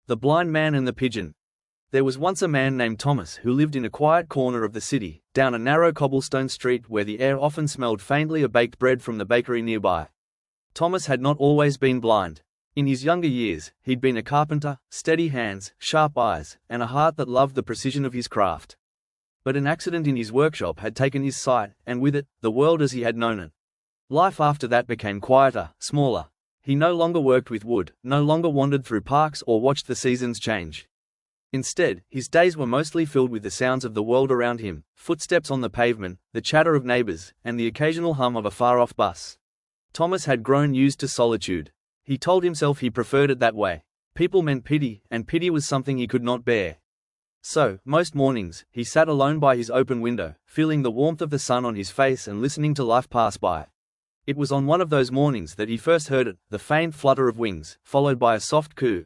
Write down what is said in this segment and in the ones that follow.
The Blind Man and the Pigeon. There was once a man named Thomas who lived in a quiet corner of the city, down a narrow cobblestone street where the air often smelled faintly of baked bread from the bakery nearby. Thomas had not always been blind. In his younger years, he'd been a carpenter, steady hands, sharp eyes, and a heart that loved the precision of his craft. But an accident in his workshop had taken his sight, and with it, the world as he had known it. Life after that became quieter, smaller. He no longer worked with wood, no longer wandered through parks or watched the seasons change. Instead, his days were mostly filled with the sounds of the world around him, footsteps on the pavement, the chatter of neighbors, and the occasional hum of a far-off bus. Thomas had grown used to solitude. He told himself he preferred it that way. People meant pity, and pity was something he could not bear. So, most mornings, he sat alone by his open window, feeling the warmth of the sun on his face and listening to life pass by. It was on one of those mornings that he first heard it, the faint flutter of wings, followed by a soft coo.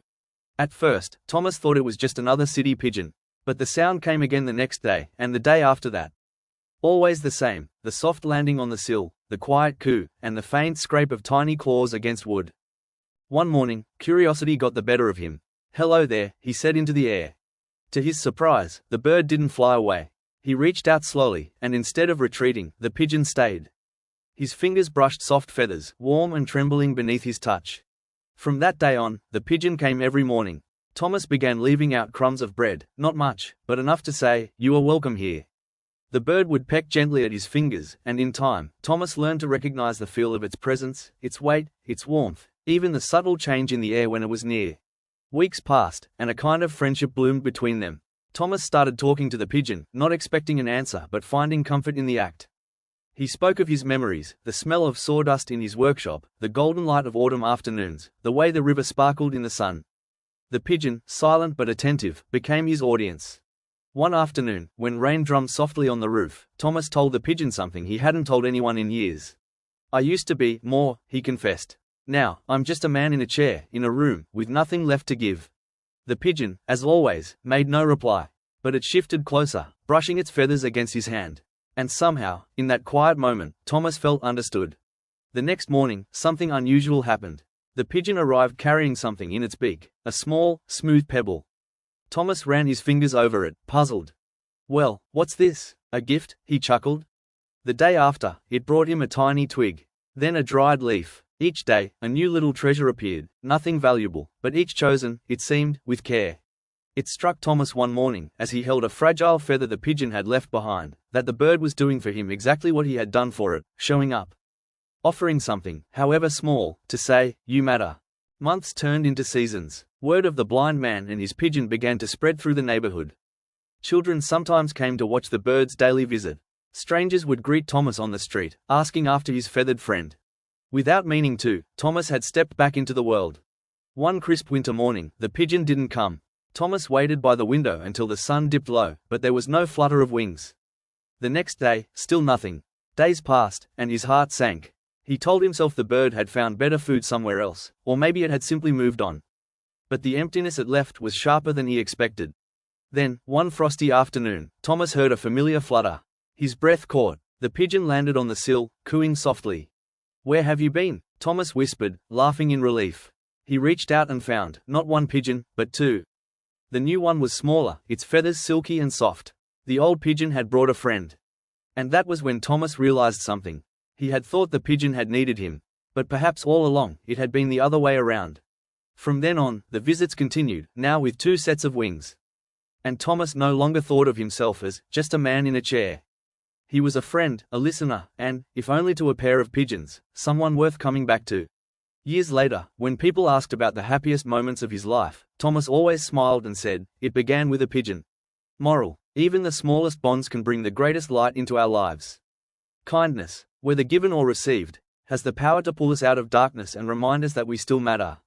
At first, Thomas thought it was just another city pigeon. But the sound came again the next day, and the day after that. Always the same, the soft landing on the sill, the quiet coo, and the faint scrape of tiny claws against wood. One morning, curiosity got the better of him. "Hello there," he said into the air. To his surprise, the bird didn't fly away. He reached out slowly, and instead of retreating, the pigeon stayed. His fingers brushed soft feathers, warm and trembling beneath his touch. From that day on, the pigeon came every morning. Thomas began leaving out crumbs of bread, not much, but enough to say, "You are welcome here." The bird would peck gently at his fingers, and in time, Thomas learned to recognize the feel of its presence, its weight, its warmth, even the subtle change in the air when it was near. Weeks passed, and a kind of friendship bloomed between them. Thomas started talking to the pigeon, not expecting an answer but finding comfort in the act. He spoke of his memories, the smell of sawdust in his workshop, the golden light of autumn afternoons, the way the river sparkled in the sun. The pigeon, silent but attentive, became his audience. One afternoon, when rain drummed softly on the roof, Thomas told the pigeon something he hadn't told anyone in years. "I used to be more," he confessed. "Now, I'm just a man in a chair, in a room, with nothing left to give." The pigeon, as always, made no reply. But it shifted closer, brushing its feathers against his hand. And somehow, in that quiet moment, Thomas felt understood. The next morning, something unusual happened. The pigeon arrived carrying something in its beak, a small, smooth pebble. Thomas ran his fingers over it, puzzled. "Well, what's this? A gift?" he chuckled. The day after, it brought him a tiny twig. Then a dried leaf. Each day, a new little treasure appeared, nothing valuable, but each chosen, it seemed, with care. It struck Thomas one morning, as he held a fragile feather the pigeon had left behind, that the bird was doing for him exactly what he had done for it, showing up. Offering something, however small, to say, "You matter." Months turned into seasons. Word of the blind man and his pigeon began to spread through the neighborhood. Children sometimes came to watch the bird's daily visit. Strangers would greet Thomas on the street, asking after his feathered friend. Without meaning to, Thomas had stepped back into the world. One crisp winter morning, the pigeon didn't come. Thomas waited by the window until the sun dipped low, but there was no flutter of wings. The next day, still nothing. Days passed, and his heart sank. He told himself the bird had found better food somewhere else, or maybe it had simply moved on. But the emptiness it left was sharper than he expected. Then, one frosty afternoon, Thomas heard a familiar flutter. His breath caught. The pigeon landed on the sill, cooing softly. "Where have you been?" Thomas whispered, laughing in relief. He reached out and found, not one pigeon, but two. The new one was smaller, its feathers silky and soft. The old pigeon had brought a friend. And that was when Thomas realized something. He had thought the pigeon had needed him. But perhaps all along, it had been the other way around. From then on, the visits continued, now with two sets of wings. And Thomas no longer thought of himself as just a man in a chair. He was a friend, a listener, and, if only to a pair of pigeons, someone worth coming back to. Years later, when people asked about the happiest moments of his life, Thomas always smiled and said, "It began with a pigeon." Moral: even the smallest bonds can bring the greatest light into our lives. Kindness, whether given or received, has the power to pull us out of darkness and remind us that we still matter.